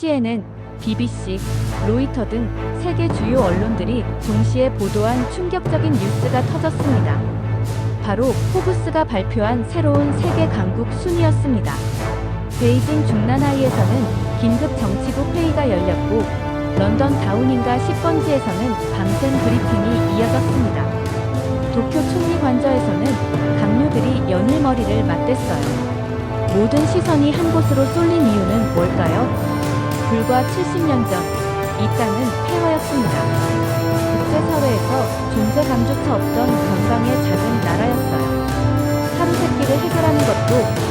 CNN, BBC, 로이터 등 세계 주요 언론들이 동시에 보도한 충격적인 뉴스가 터졌습니다. 바로 포브스가 발표한 새로운 세계 강국 순위였습니다. 베이징 중난하이에서는 긴급 정치국 회의가 열렸고 런던 다우닝가 10번지에서는 밤샘 브리핑이 이어졌습니다. 도쿄 총리관저에서는 강요들이 연일머리를 맞댔어요. 모든 시선이 한 곳으로 쏠린 이유는 뭘까요? 불과 70년 전, 이 땅은 폐허였습니다. 국제사회에서 존재감조차 없던 변방의 작은 나라였어요. 하루세끼를 해결하는 것도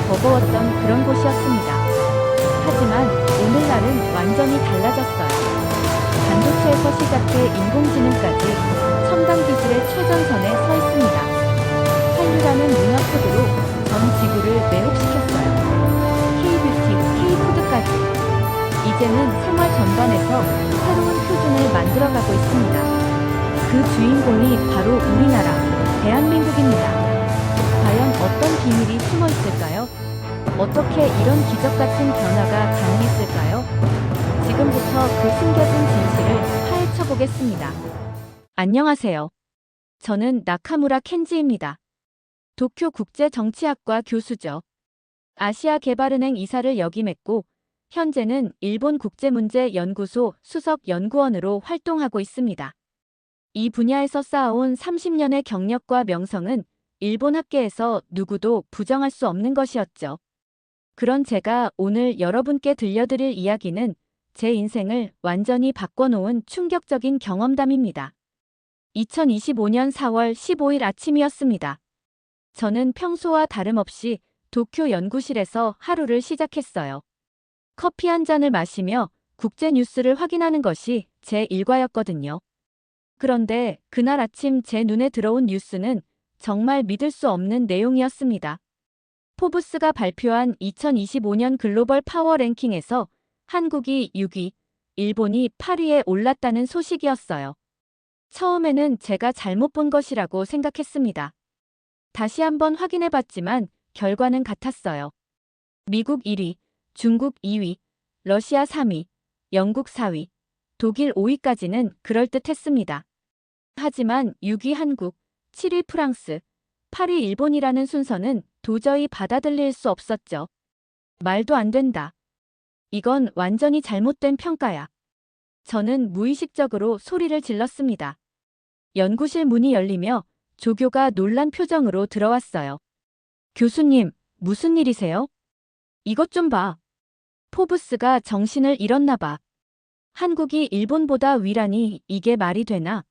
버거웠던 그런 곳이었습니다. 하지만 오늘날은 완전히 달라졌어요. 반도체에서 시작해 인공지능까지 첨단 기술의 최전선에 서 있습니다. 한류라는 문화 코드로 전 지구를 매혹시켰어요. K-뷰티, K-푸드까지. 이제는 생활 전반에서 새로운 표준을 만들어가고 있습니다. 그 주인공이 바로 우리나라, 대한민국입니다. 과연 어떤 비밀이 숨어 있을까요? 어떻게 이런 기적 같은 변화가 가능했을까요? 지금부터 그 숨겨진 진실을 파헤쳐 보겠습니다. 안녕하세요. 저는 나카무라 켄지입니다. 도쿄 국제정치학과 교수죠. 아시아개발은행 이사를 역임했고 현재는 일본 국제문제연구소 수석 연구원으로 활동하고 있습니다. 이 분야에서 쌓아온 30년의 경력과 명성은 일본 학계에서 누구도 부정할 수 없는 것이었죠. 그런 제가 오늘 여러분께 들려드릴 이야기는 제 인생을 완전히 바꿔놓은 충격적인 경험담입니다. 2025년 4월 15일 아침이었습니다. 저는 평소와 다름없이 도쿄 연구실에서 하루를 시작했어요. 커피 한 잔을 마시며 국제 뉴스를 확인하는 것이 제 일과였거든요. 그런데 그날 아침 제 눈에 들어온 뉴스는 정말 믿을 수 없는 내용이었습니다. 포브스가 발표한 2025년 글로벌 파워 랭킹에서 한국이 6위, 일본이 8위에 올랐다는 소식이었어요. 처음에는 제가 잘못 본 것이라고 생각했습니다. 다시 한번 확인해봤지만 결과는 같았어요. 미국 1위, 중국 2위, 러시아 3위, 영국 4위, 독일 5위까지는 그럴듯했습니다. 하지만 6위 한국, 7위 프랑스, 8위 일본이라는 순서는 도저히 받아들일 수 없었죠. 말도 안 된다. 이건 완전히 잘못된 평가야. 저는 무의식적으로 소리를 질렀습니다. 연구실 문이 열리며 조교가 놀란 표정으로 들어왔어요. 교수님, 무슨 일이세요? 이것 좀 봐. 포브스가 정신을 잃었나 봐. 한국이 일본보다 위라니 이게 말이 되나?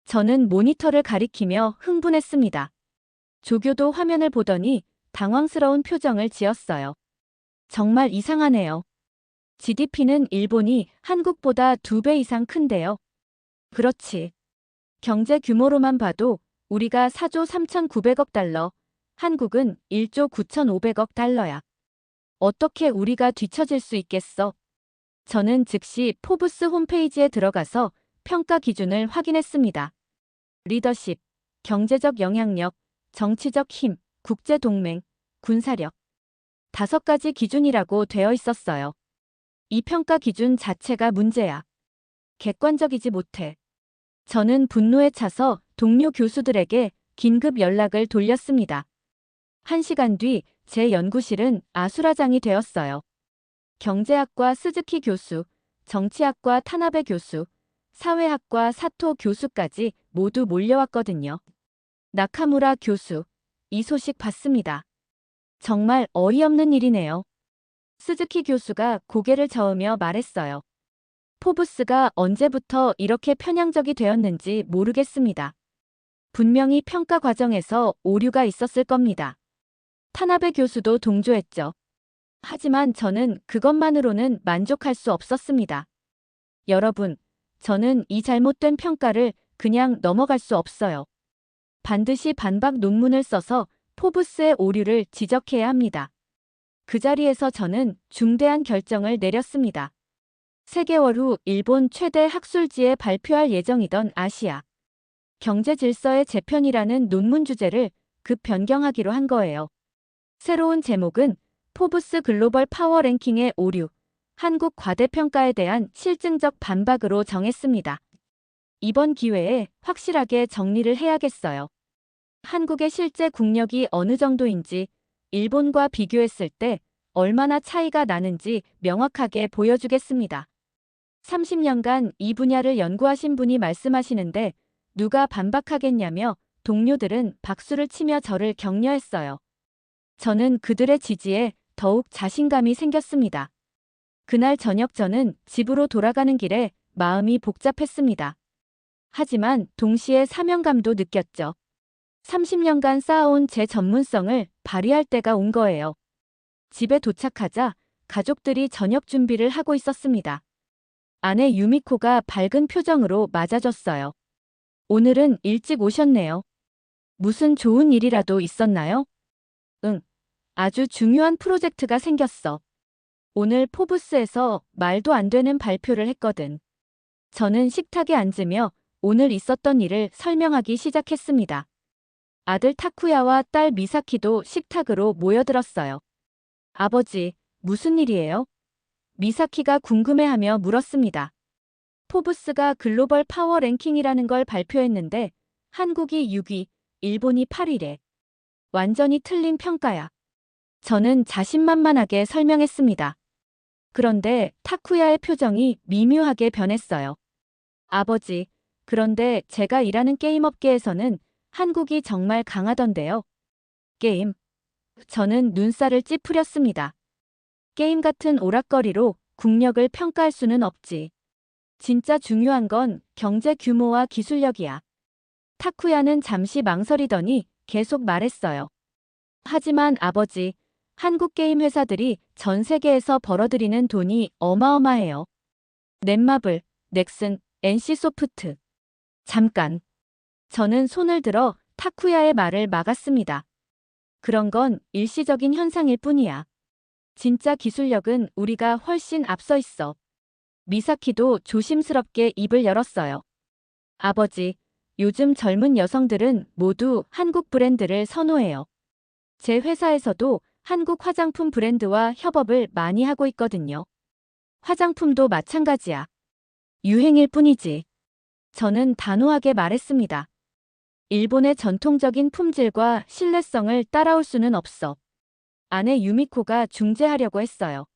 저는 모니터를 가리키며 흥분했습니다. 조교도 화면을 보더니 당황스러운 표정을 지었어요. 정말 이상하네요. GDP는 일본이 한국보다 2배 이상 큰데요. 그렇지. 경제 규모로만 봐도 우리가 4조 3,900억 달러, 한국은 1조 9,500억 달러야. 어떻게 우리가 뒤처질 수 있겠어? 저는 즉시 포브스 홈페이지에 들어가서 평가 기준을 확인했습니다. 리더십, 경제적 영향력, 정치적 힘, 국제동맹, 군사력. 5가지 기준이라고 되어 있었어요. 이 평가 기준 자체가 문제야. 객관적이지 못해. 저는 분노에 차서 동료 교수들에게 긴급 연락을 돌렸습니다. 1시간 뒤 제 연구실은 아수라장이 되었어요. 경제학과 스즈키 교수, 정치학과 타나베 교수, 사회학과 사토 교수까지 모두 몰려왔거든요. 나카무라 교수, 이 소식 봤습니다. 정말 어이없는 일이네요. 스즈키 교수가 고개를 저으며 말했어요. 포브스가 언제부터 이렇게 편향적이 되었는지 모르겠습니다. 분명히 평가 과정에서 오류가 있었을 겁니다. 타나베 교수도 동조했죠. 하지만 저는 그것만으로는 만족할 수 없었습니다. 여러분, 저는 이 잘못된 평가를 그냥 넘어갈 수 없어요. 반드시 반박 논문을 써서 포브스의 오류를 지적해야 합니다. 그 자리에서 저는 중대한 결정을 내렸습니다. 3개월 후 일본 최대 학술지에 발표할 예정이던 아시아 경제 질서의 재편이라는 논문 주제를 급 변경하기로 한 거예요. 새로운 제목은 포브스 글로벌 파워 랭킹의 오류, 한국 과대평가에 대한 실증적 반박으로 정했습니다. 이번 기회에 확실하게 정리를 해야겠어요. 한국의 실제 국력이 어느 정도인지, 일본과 비교했을 때 얼마나 차이가 나는지 명확하게 보여주겠습니다. 30년간 이 분야를 연구하신 분이 말씀하시는데 누가 반박하겠냐며 동료들은 박수를 치며 저를 격려했어요. 저는 그들의 지지에 더욱 자신감이 생겼습니다. 그날 저녁 저는 집으로 돌아가는 길에 마음이 복잡했습니다. 하지만 동시에 사명감도 느꼈죠. 30년간 쌓아온 제 전문성을 발휘할 때가 온 거예요. 집에 도착하자 가족들이 저녁 준비를 하고 있었습니다. 아내 유미코가 밝은 표정으로 맞아줬어요. 오늘은 일찍 오셨네요. 무슨 좋은 일이라도 있었나요? 응, 아주 중요한 프로젝트가 생겼어. 오늘 포브스에서 말도 안 되는 발표를 했거든. 저는 식탁에 앉으며 오늘 있었던 일을 설명하기 시작했습니다. 아들 타쿠야와 딸 미사키도 식탁으로 모여들었어요. 아버지, 무슨 일이에요? 미사키가 궁금해하며 물었습니다. 포브스가 글로벌 파워 랭킹이라는 걸 발표했는데 한국이 6위, 일본이 8위래. 완전히 틀린 평가야. 저는 자신만만하게 설명했습니다. 그런데 타쿠야의 표정이 미묘하게 변했어요. 아버지, 그런데 제가 일하는 게임 업계에서는 한국이 정말 강하던데요. 게임. 저는 눈살을 찌푸렸습니다. 게임 같은 오락거리로 국력을 평가할 수는 없지. 진짜 중요한 건 경제 규모와 기술력이야. 타쿠야는 잠시 망설이더니 계속 말했어요. 하지만 아버지, 한국 게임 회사들이 전 세계에서 벌어들이는 돈이 어마어마해요. 넷마블, 넥슨, NC소프트. 잠깐. 저는 손을 들어 타쿠야의 말을 막았습니다. 그런 건 일시적인 현상일 뿐이야. 진짜 기술력은 우리가 훨씬 앞서 있어. 미사키도 조심스럽게 입을 열었어요. 아버지, 요즘 젊은 여성들은 모두 한국 브랜드를 선호해요. 제 회사에서도 한국 화장품 브랜드와 협업을 많이 하고 있거든요. 화장품도 마찬가지야. 유행일 뿐이지. 저는 단호하게 말했습니다. 일본의 전통적인 품질과 신뢰성을 따라올 수는 없어. 아내 유미코가 중재하려고 했어요.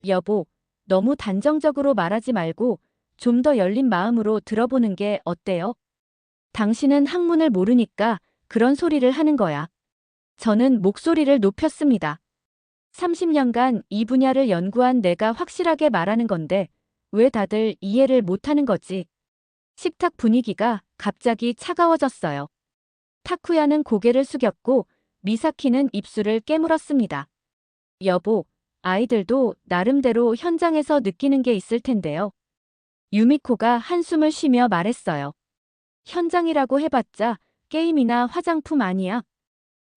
여보, 너무 단정적으로 말하지 말고 좀 더 열린 마음으로 들어보는 게 어때요? 당신은 학문을 모르니까 그런 소리를 하는 거야. 저는 목소리를 높였습니다. 30년간 이 분야를 연구한 내가 확실하게 말하는 건데 왜 다들 이해를 못하는 거지? 식탁 분위기가 갑자기 차가워졌어요. 타쿠야는 고개를 숙였고 미사키는 입술을 깨물었습니다. 여보, 아이들도 나름대로 현장에서 느끼는 게 있을 텐데요. 유미코가 한숨을 쉬며 말했어요. 현장이라고 해봤자 게임이나 화장품 아니야.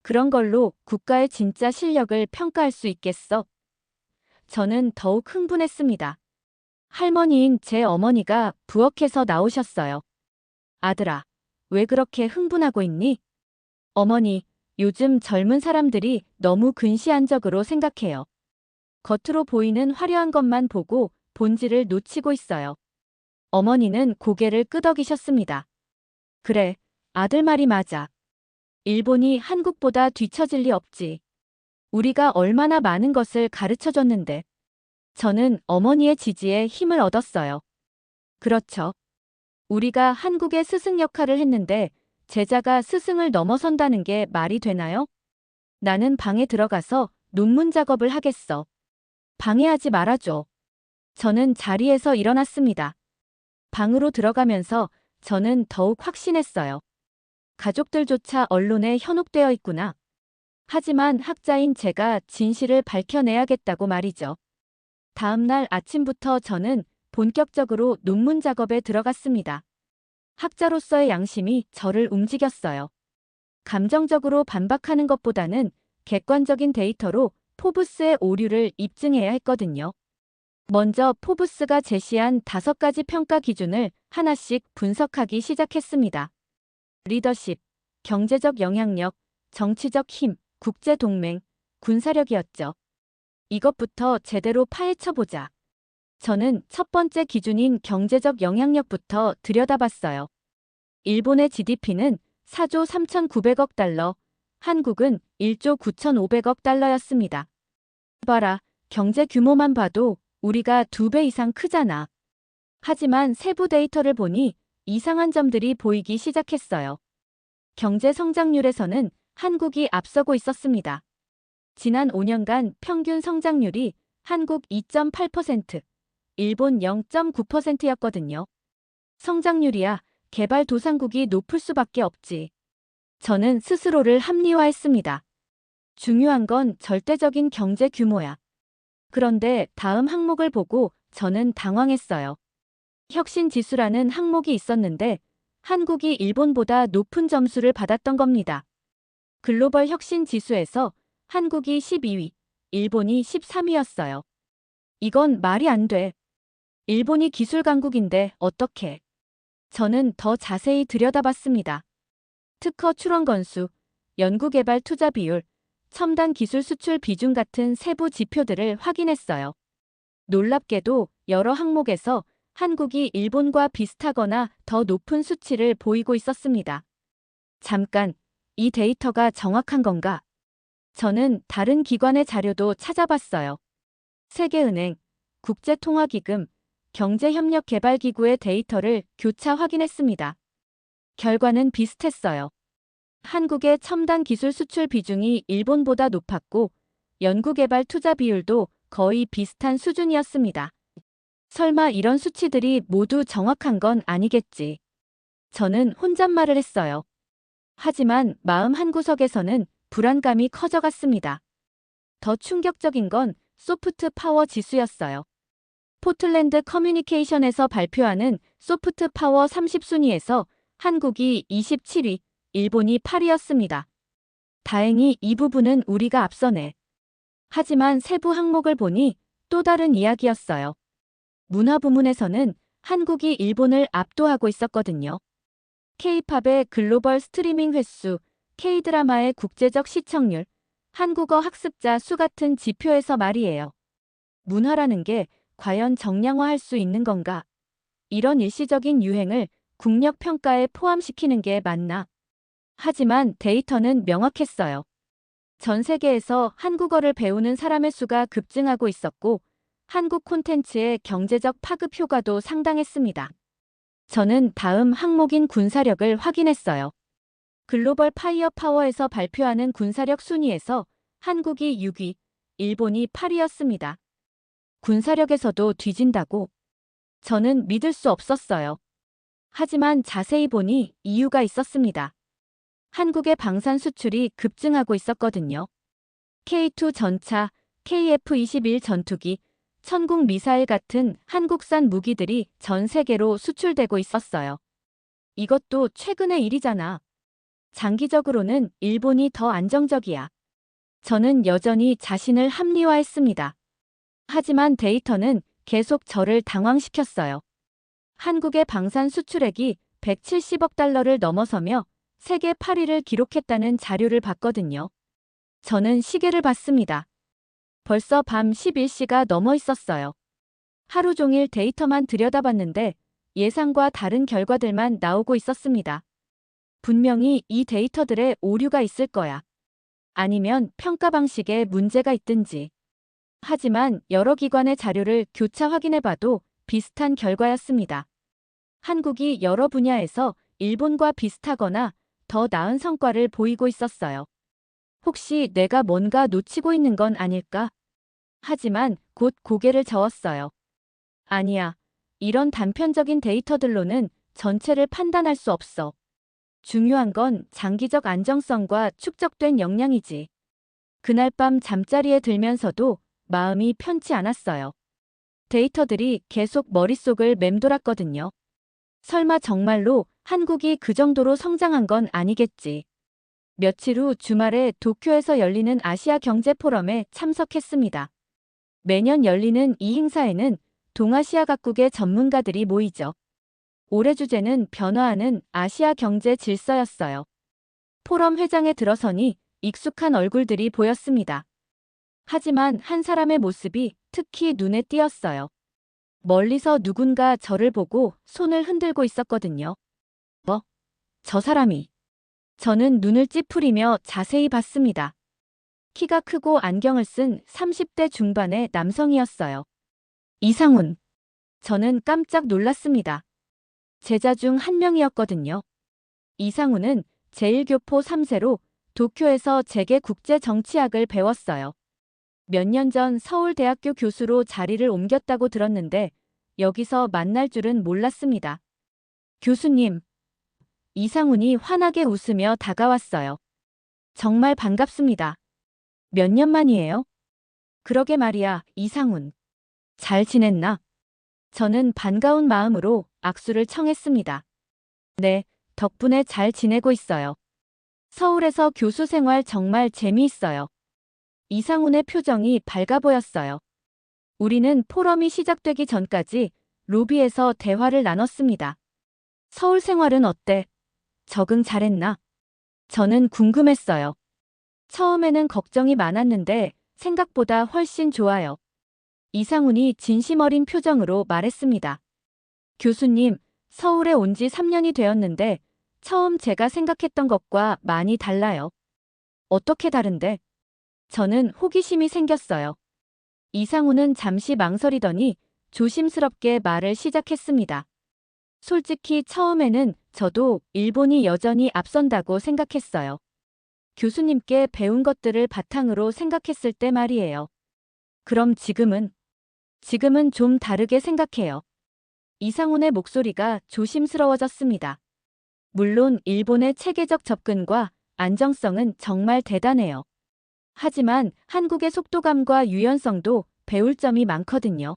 그런 걸로 국가의 진짜 실력을 평가할 수 있겠어? 저는 더욱 흥분했습니다. 할머니인 제 어머니가 부엌에서 나오셨어요. 아들아, 왜 그렇게 흥분하고 있니? 어머니, 요즘 젊은 사람들이 너무 근시안적으로 생각해요. 겉으로 보이는 화려한 것만 보고 본질을 놓치고 있어요. 어머니는 고개를 끄덕이셨습니다. 그래, 아들 말이 맞아. 일본이 한국보다 뒤처질 리 없지. 우리가 얼마나 많은 것을 가르쳐줬는데. 저는 어머니의 지지에 힘을 얻었어요. 그렇죠. 우리가 한국의 스승 역할을 했는데 제자가 스승을 넘어선다는 게 말이 되나요? 나는 방에 들어가서 논문 작업을 하겠어. 방해하지 말아줘. 저는 자리에서 일어났습니다. 방으로 들어가면서 저는 더욱 확신했어요. 가족들조차 언론에 현혹되어 있구나. 하지만 학자인 제가 진실을 밝혀내야겠다고 말이죠. 다음 날 아침부터 저는 본격적으로 논문 작업에 들어갔습니다. 학자로서의 양심이 저를 움직였어요. 감정적으로 반박하는 것보다는 객관적인 데이터로 포브스의 오류를 입증해야 했거든요. 먼저 포브스가 제시한 5가지 평가 기준을 하나씩 분석하기 시작했습니다. 리더십, 경제적 영향력, 정치적 힘, 국제동맹, 군사력이었죠. 이것부터 제대로 파헤쳐보자. 저는 첫 번째 기준인 경제적 영향력부터 들여다봤어요. 일본의 GDP는 4조 3,900억 달러, 한국은 1조 9,500억 달러였습니다. 봐라, 경제 규모만 봐도 우리가 2배 이상 크잖아. 하지만 세부 데이터를 보니 이상한 점들이 보이기 시작했어요. 경제 성장률에서는 한국이 앞서고 있었습니다. 지난 5년간 평균 성장률이 한국 2.8%, 일본 0.9%였거든요. 성장률이야 개발도상국이 높을 수밖에 없지. 저는 스스로를 합리화했습니다. 중요한 건 절대적인 경제 규모야. 그런데 다음 항목을 보고 저는 당황했어요. 혁신 지수라는 항목이 있었는데 한국이 일본보다 높은 점수를 받았던 겁니다. 글로벌 혁신 지수에서 한국이 12위, 일본이 13위였어요. 이건 말이 안 돼. 일본이 기술 강국인데 어떻게? 저는 더 자세히 들여다봤습니다. 특허 출원 건수, 연구개발 투자 비율, 첨단 기술 수출 비중 같은 세부 지표들을 확인했어요. 놀랍게도 여러 항목에서 한국이 일본과 비슷하거나 더 높은 수치를 보이고 있었습니다. 잠깐, 이 데이터가 정확한 건가? 저는 다른 기관의 자료도 찾아봤어요. 세계은행, 국제통화기금, 경제협력개발기구의 데이터를 교차 확인했습니다. 결과는 비슷했어요. 한국의 첨단 기술 수출 비중이 일본보다 높았고 연구개발 투자 비율도 거의 비슷한 수준이었습니다. 설마 이런 수치들이 모두 정확한 건 아니겠지. 저는 혼잣말을 했어요. 하지만 마음 한구석에서는 불안감이 커져갔습니다. 더 충격적인 건 소프트 파워 지수였어요. 포틀랜드 커뮤니케이션에서 발표하는 소프트 파워 30순위에서 한국이 27위, 일본이 8위였습니다. 다행히 이 부분은 우리가 앞서네. 하지만 세부 항목을 보니 또 다른 이야기였어요. 문화 부문에서는 한국이 일본을 압도하고 있었거든요. K-팝의 글로벌 스트리밍 횟수, K-드라마의 국제적 시청률, 한국어 학습자 수 같은 지표에서 말이에요. 문화라는 게 과연 정량화할 수 있는 건가? 이런 일시적인 유행을 국력 평가에 포함시키는 게 맞나? 하지만 데이터는 명확했어요. 전 세계에서 한국어를 배우는 사람의 수가 급증하고 있었고 한국 콘텐츠의 경제적 파급 효과도 상당했습니다. 저는 다음 항목인 군사력을 확인했어요. 글로벌 파이어 파워에서 발표하는 군사력 순위에서 한국이 6위, 일본이 8위였습니다. 군사력에서도 뒤진다고? 저는 믿을 수 없었어요. 하지만 자세히 보니 이유가 있었습니다. 한국의 방산 수출이 급증하고 있었거든요. K2 전차, KF-21 전투기, 천국 미사일 같은 한국산 무기들이 전 세계로 수출되고 있었어요. 이것도 최근의 일이잖아. 장기적으로는 일본이 더 안정적이야. 저는 여전히 자신을 합리화했습니다. 하지만 데이터는 계속 저를 당황시켰어요. 한국의 방산 수출액이 170억 달러를 넘어서며 세계 8위를 기록했다는 자료를 봤거든요. 저는 시계를 봤습니다. 벌써 밤 11시가 넘어 있었어요. 하루 종일 데이터만 들여다봤는데 예상과 다른 결과들만 나오고 있었습니다. 분명히 이 데이터들에 오류가 있을 거야. 아니면 평가 방식에 문제가 있든지. 하지만 여러 기관의 자료를 교차 확인해봐도 비슷한 결과였습니다. 한국이 여러 분야에서 일본과 비슷하거나 더 나은 성과를 보이고 있었어요. 혹시 내가 뭔가 놓치고 있는 건 아닐까? 하지만 곧 고개를 저었어요. 아니야. 이런 단편적인 데이터들로는 전체를 판단할 수 없어. 중요한 건 장기적 안정성과 축적된 역량이지. 그날 밤 잠자리에 들면서도 마음이 편치 않았어요. 데이터들이 계속 머릿속을 맴돌았거든요. 설마 정말로 한국이 그 정도로 성장한 건 아니겠지. 며칠 후 주말에 도쿄에서 열리는 아시아 경제 포럼에 참석했습니다. 매년 열리는 이 행사에는 동아시아 각국의 전문가들이 모이죠. 올해 주제는 변화하는 아시아 경제 질서였어요. 포럼 회장에 들어서니 익숙한 얼굴들이 보였습니다. 하지만 한 사람의 모습이 특히 눈에 띄었어요. 멀리서 누군가 저를 보고 손을 흔들고 있었거든요. 저 사람이. 저는 눈을 찌푸리며 자세히 봤습니다. 키가 크고 안경을 쓴 30대 중반의 남성이었어요. 이상훈. 저는 깜짝 놀랐습니다. 제자 중 한 명이었거든요. 이상훈은 제1교포 3세로 도쿄에서 재계 국제정치학을 배웠어요. 몇 년 전 서울대학교 교수로 자리를 옮겼다고 들었는데 여기서 만날 줄은 몰랐습니다. 교수님. 이상훈이 환하게 웃으며 다가왔어요. 정말 반갑습니다. 몇 년 만이에요? 그러게 말이야, 이상훈. 잘 지냈나? 저는 반가운 마음으로 악수를 청했습니다. 네, 덕분에 잘 지내고 있어요. 서울에서 교수 생활 정말 재미있어요. 이상훈의 표정이 밝아 보였어요. 우리는 포럼이 시작되기 전까지 로비에서 대화를 나눴습니다. 서울 생활은 어때? 적응 잘했나? 저는 궁금했어요. 처음에는 걱정이 많았는데 생각보다 훨씬 좋아요. 이상훈이 진심 어린 표정으로 말했습니다. 교수님, 서울에 온 지 3년이 되었는데 처음 제가 생각했던 것과 많이 달라요. 어떻게 다른데? 저는 호기심이 생겼어요. 이상훈은 잠시 망설이더니 조심스럽게 말을 시작했습니다. 솔직히 처음에는 저도 일본이 여전히 앞선다고 생각했어요. 교수님께 배운 것들을 바탕으로 생각했을 때 말이에요. 그럼 지금은? 지금은 좀 다르게 생각해요. 이상훈의 목소리가 조심스러워졌습니다. 물론 일본의 체계적 접근과 안정성은 정말 대단해요. 하지만 한국의 속도감과 유연성도 배울 점이 많거든요.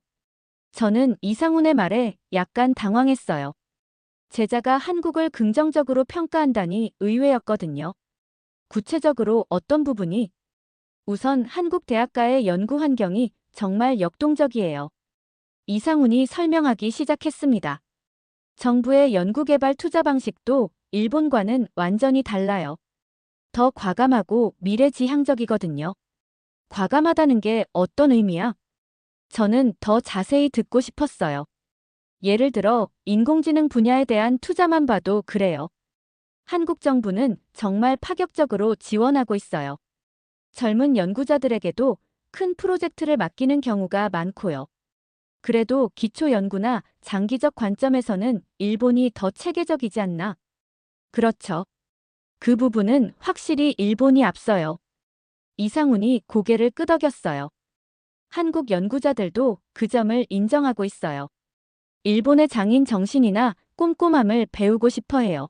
저는 이상훈의 말에 약간 당황했어요. 제자가 한국을 긍정적으로 평가한다니 의외였거든요. 구체적으로 어떤 부분이? 우선 한국 대학가의 연구 환경이 정말 역동적이에요. 이상훈이 설명하기 시작했습니다. 정부의 연구개발 투자 방식도 일본과는 완전히 달라요. 더 과감하고 미래지향적이거든요. 과감하다는 게 어떤 의미야? 저는 더 자세히 듣고 싶었어요. 예를 들어 인공지능 분야에 대한 투자만 봐도 그래요. 한국 정부는 정말 파격적으로 지원하고 있어요. 젊은 연구자들에게도 큰 프로젝트를 맡기는 경우가 많고요. 그래도 기초 연구나 장기적 관점에서는 일본이 더 체계적이지 않나? 그렇죠. 그 부분은 확실히 일본이 앞서요. 이상훈이 고개를 끄덕였어요. 한국 연구자들도 그 점을 인정하고 있어요. 일본의 장인 정신이나 꼼꼼함을 배우고 싶어 해요.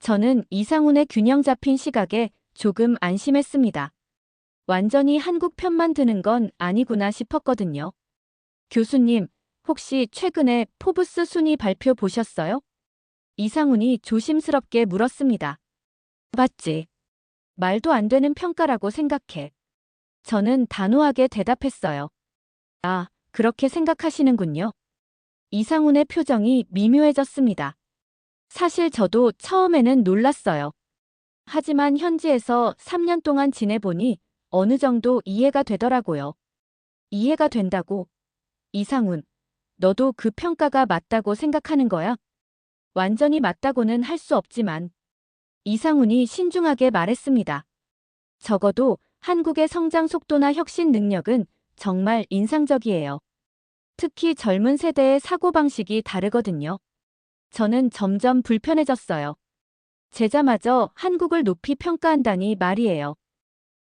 저는 이상훈의 균형 잡힌 시각에 조금 안심했습니다. 완전히 한국 편만 드는 건 아니구나 싶었거든요. 교수님, 혹시 최근에 포브스 순위 발표 보셨어요? 이상훈이 조심스럽게 물었습니다. 봤지. 말도 안 되는 평가라고 생각해. 저는 단호하게 대답했어요. 아, 그렇게 생각하시는군요. 이상훈의 표정이 미묘해졌습니다. 사실 저도 처음에는 놀랐어요. 하지만 현지에서 3년 동안 지내보니 어느 정도 이해가 되더라고요. 이해가 된다고? 이상훈, 너도 그 평가가 맞다고 생각하는 거야? 완전히 맞다고는 할 수 없지만. 이상훈이 신중하게 말했습니다. 적어도 한국의 성장 속도나 혁신 능력은 정말 인상적이에요. 특히 젊은 세대의 사고방식이 다르거든요. 저는 점점 불편해졌어요. 제자마저 한국을 높이 평가한다니 말이에요.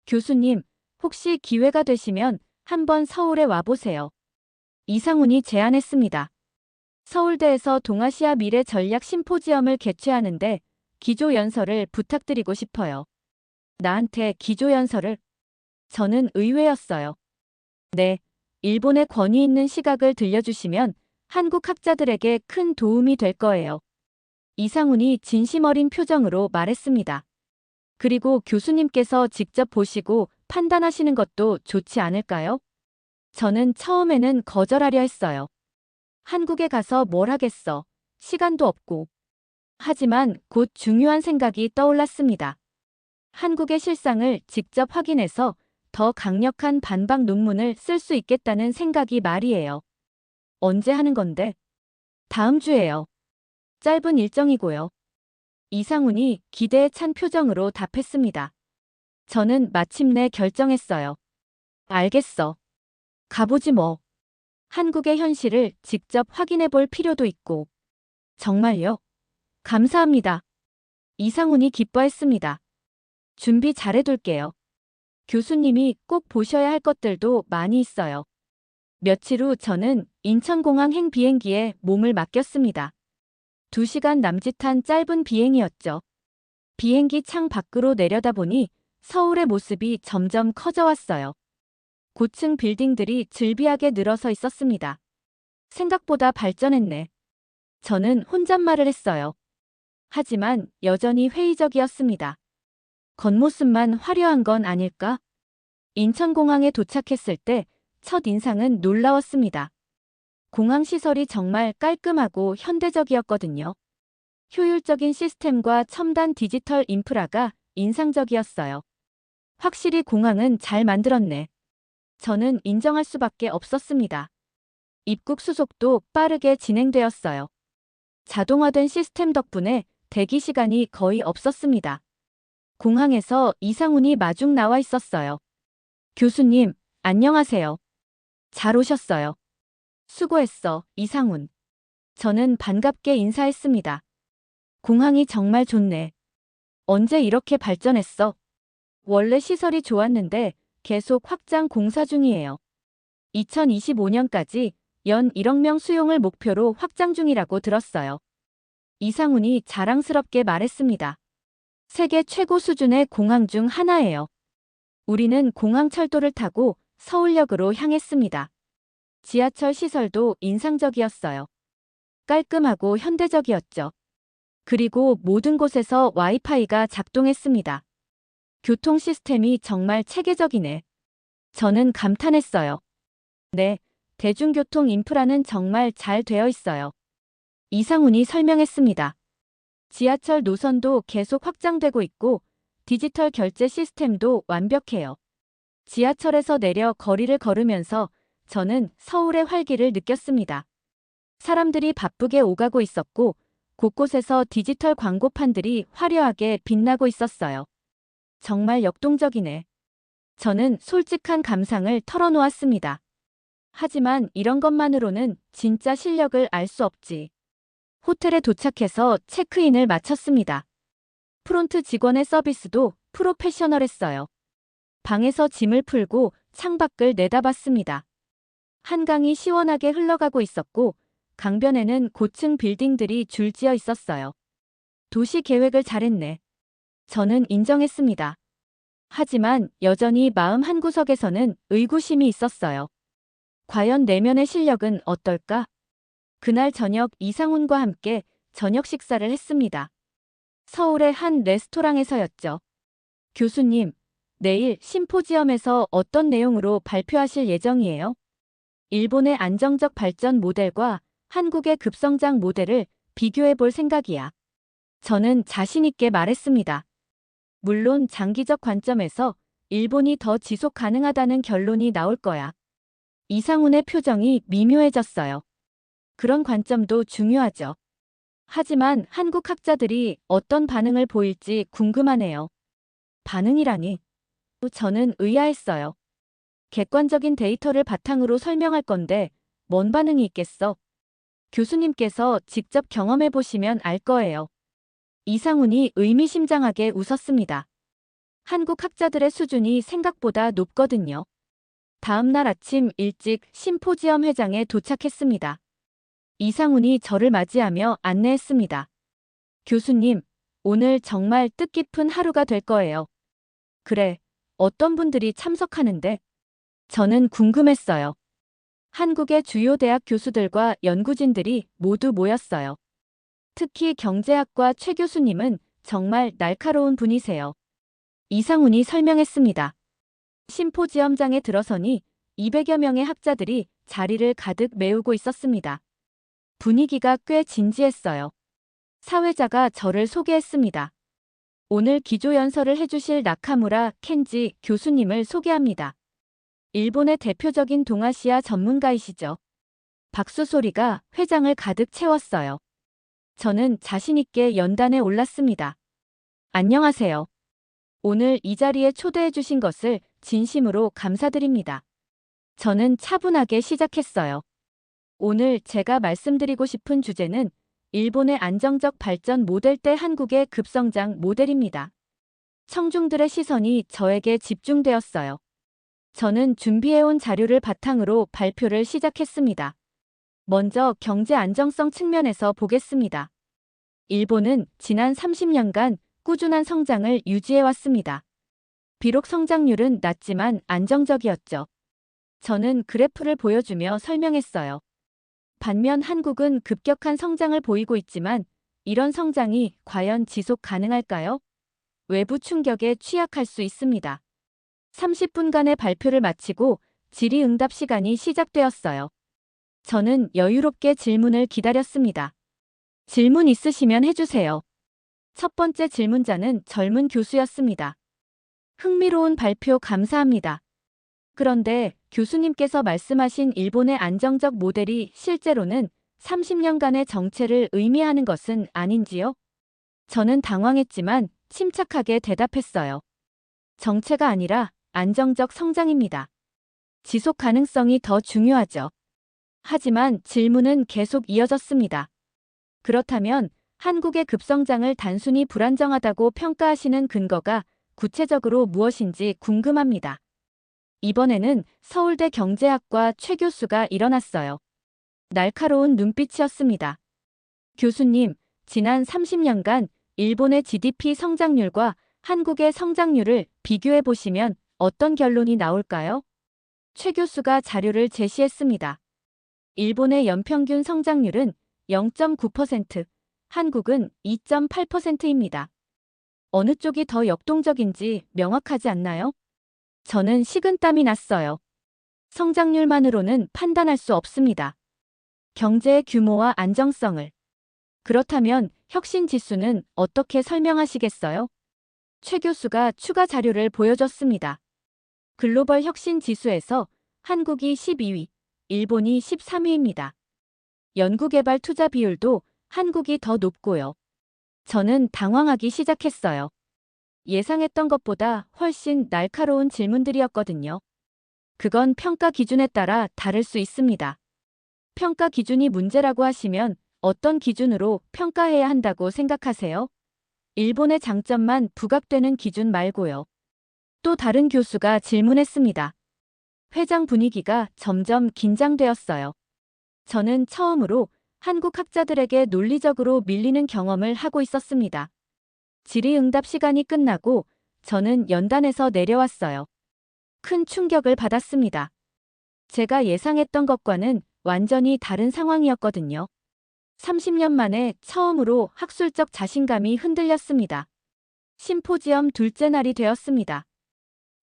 교수님, 혹시 기회가 되시면 한번 서울에 와보세요. 이상훈이 제안했습니다. 서울대에서 동아시아 미래 전략 심포지엄을 개최하는데 기조연설을 부탁드리고 싶어요. 나한테 기조연설을? 저는 의외였어요. 네, 일본의 권위 있는 시각을 들려주시면 한국 학자들에게 큰 도움이 될 거예요. 이상훈이 진심 어린 표정으로 말했습니다. 그리고 교수님께서 직접 보시고 판단하시는 것도 좋지 않을까요? 저는 처음에는 거절하려 했어요. 한국에 가서 뭘 하겠어. 시간도 없고. 하지만 곧 중요한 생각이 떠올랐습니다. 한국의 실상을 직접 확인해서 더 강력한 반박 논문을 쓸 수 있겠다는 생각이 말이에요. 언제 하는 건데? 다음 주에요. 짧은 일정이고요. 이상훈이 기대에 찬 표정으로 답했습니다. 저는 마침내 결정했어요. 알겠어. 가보지 뭐. 한국의 현실을 직접 확인해 볼 필요도 있고. 정말요? 감사합니다. 이상훈이 기뻐했습니다. 준비 잘해둘게요. 교수님이 꼭 보셔야 할 것들도 많이 있어요. 며칠 후 저는 인천공항행 비행기에 몸을 맡겼습니다. 2시간 남짓한 짧은 비행이었죠. 비행기 창 밖으로 내려다보니 서울의 모습이 점점 커져 왔어요. 고층 빌딩들이 즐비하게 늘어서 있었습니다. 생각보다 발전했네. 저는 혼잣말을 했어요. 하지만 여전히 회의적이었습니다. 겉모습만 화려한 건 아닐까? 인천공항에 도착했을 때 첫 인상은 놀라웠습니다. 공항 시설이 정말 깔끔하고 현대적이었거든요. 효율적인 시스템과 첨단 디지털 인프라가 인상적이었어요. 확실히 공항은 잘 만들었네. 저는 인정할 수밖에 없었습니다. 입국 수속도 빠르게 진행되었어요. 자동화된 시스템 덕분에 대기 시간이 거의 없었습니다. 공항에서 이상훈이 마중 나와 있었어요. 교수님, 안녕하세요. 잘 오셨어요. 수고했어, 이상훈. 저는 반갑게 인사했습니다. 공항이 정말 좋네. 언제 이렇게 발전했어? 원래 시설이 좋았는데 계속 확장 공사 중이에요. 2025년까지 연 1억 명 수용을 목표로 확장 중이라고 들었어요. 이상훈이 자랑스럽게 말했습니다. 세계 최고 수준의 공항 중 하나예요. 우리는 공항철도를 타고 서울역으로 향했습니다. 지하철 시설도 인상적이었어요. 깔끔하고 현대적이었죠. 그리고 모든 곳에서 와이파이가 작동했습니다. 교통 시스템이 정말 체계적이네. 저는 감탄했어요. 네, 대중교통 인프라는 정말 잘 되어 있어요. 이상훈이 설명했습니다. 지하철 노선도 계속 확장되고 있고 디지털 결제 시스템도 완벽해요. 지하철에서 내려 거리를 걸으면서 저는 서울의 활기를 느꼈습니다. 사람들이 바쁘게 오가고 있었고 곳곳에서 디지털 광고판들이 화려하게 빛나고 있었어요. 정말 역동적이네. 저는 솔직한 감상을 털어놓았습니다. 하지만 이런 것만으로는 진짜 실력을 알 수 없지. 호텔에 도착해서 체크인을 마쳤습니다. 프론트 직원의 서비스도 프로페셔널했어요. 방에서 짐을 풀고 창밖을 내다봤습니다. 한강이 시원하게 흘러가고 있었고 강변에는 고층 빌딩들이 줄지어 있었어요. 도시 계획을 잘했네. 저는 인정했습니다. 하지만 여전히 마음 한구석에서는 의구심이 있었어요. 과연 내면의 실력은 어떨까? 그날 저녁 이상훈과 함께 저녁 식사를 했습니다. 서울의 한 레스토랑에서였죠. 교수님, 내일 심포지엄에서 어떤 내용으로 발표하실 예정이에요? 일본의 안정적 발전 모델과 한국의 급성장 모델을 비교해 볼 생각이야. 저는 자신 있게 말했습니다. 물론 장기적 관점에서 일본이 더 지속 가능하다는 결론이 나올 거야. 이상훈의 표정이 미묘해졌어요. 그런 관점도 중요하죠. 하지만 한국 학자들이 어떤 반응을 보일지 궁금하네요. 반응이라니. 저는 의아했어요. 객관적인 데이터를 바탕으로 설명할 건데 뭔 반응이 있겠어? 교수님께서 직접 경험해 보시면 알 거예요. 이상훈이 의미심장하게 웃었습니다. 한국 학자들의 수준이 생각보다 높거든요. 다음 날 아침 일찍 심포지엄 회장에 도착했습니다. 이상훈이 저를 맞이하며 안내했습니다. 교수님, 오늘 정말 뜻깊은 하루가 될 거예요. 그래, 어떤 분들이 참석하는데? 저는 궁금했어요. 한국의 주요 대학 교수들과 연구진들이 모두 모였어요. 특히 경제학과 최 교수님은 정말 날카로운 분이세요. 이상훈이 설명했습니다. 심포지엄장에 들어서니 200여 명의 학자들이 자리를 가득 메우고 있었습니다. 분위기가 꽤 진지했어요. 사회자가 저를 소개했습니다. 오늘 기조연설을 해주실 나카무라 켄지 교수님을 소개합니다. 일본의 대표적인 동아시아 전문가이시죠. 박수 소리가 회장을 가득 채웠어요. 저는 자신있게 연단에 올랐습니다. 안녕하세요. 오늘 이 자리에 초대해 주신 것을 진심으로 감사드립니다. 저는 차분하게 시작했어요. 오늘 제가 말씀드리고 싶은 주제는 일본의 안정적 발전 모델 대 한국의 급성장 모델입니다. 청중들의 시선이 저에게 집중되었어요. 저는 준비해온 자료를 바탕으로 발표를 시작했습니다. 먼저 경제 안정성 측면에서 보겠습니다. 일본은 지난 30년간 꾸준한 성장을 유지해왔습니다. 비록 성장률은 낮지만 안정적이었죠. 저는 그래프를 보여주며 설명했어요. 반면 한국은 급격한 성장을 보이고 있지만 이런 성장이 과연 지속 가능할까요? 외부 충격에 취약할 수 있습니다. 30분간의 발표를 마치고 질의응답 시간이 시작되었어요. 저는 여유롭게 질문을 기다렸습니다. 질문 있으시면 해주세요. 첫 번째 질문자는 젊은 교수였습니다. 흥미로운 발표 감사합니다. 그런데 교수님께서 말씀하신 일본의 안정적 모델이 실제로는 30년간의 정체를 의미하는 것은 아닌지요? 저는 당황했지만 침착하게 대답했어요. 정체가 아니라 안정적 성장입니다. 지속 가능성이 더 중요하죠. 하지만 질문은 계속 이어졌습니다. 그렇다면 한국의 급성장을 단순히 불안정하다고 평가하시는 근거가 구체적으로 무엇인지 궁금합니다. 이번에는 서울대 경제학과 최 교수가 일어났어요. 날카로운 눈빛이었습니다. 교수님, 지난 30년간 일본의 GDP 성장률과 한국의 성장률을 비교해 보시면 어떤 결론이 나올까요? 최 교수가 자료를 제시했습니다. 일본의 연평균 성장률은 0.9%, 한국은 2.8%입니다. 어느 쪽이 더 역동적인지 명확하지 않나요? 저는 식은땀이 났어요. 성장률만으로는 판단할 수 없습니다. 경제의 규모와 안정성을. 그렇다면 혁신 지수는 어떻게 설명하시겠어요? 최 교수가 추가 자료를 보여줬습니다. 글로벌 혁신 지수에서 한국이 12위, 일본이 13위입니다. 연구개발 투자 비율도 한국이 더 높고요. 저는 당황하기 시작했어요. 예상했던 것보다 훨씬 날카로운 질문들이었거든요. 그건 평가 기준에 따라 다를 수 있습니다. 평가 기준이 문제라고 하시면 어떤 기준으로 평가해야 한다고 생각하세요? 일본의 장점만 부각되는 기준 말고요. 또 다른 교수가 질문했습니다. 회장 분위기가 점점 긴장되었어요. 저는 처음으로 한국 학자들에게 논리적으로 밀리는 경험을 하고 있었습니다. 질의응답 시간이 끝나고 저는 연단에서 내려왔어요. 큰 충격을 받았습니다. 제가 예상했던 것과는 완전히 다른 상황이었거든요. 30년 만에 처음으로 학술적 자신감이 흔들렸습니다. 심포지엄 둘째 날이 되었습니다.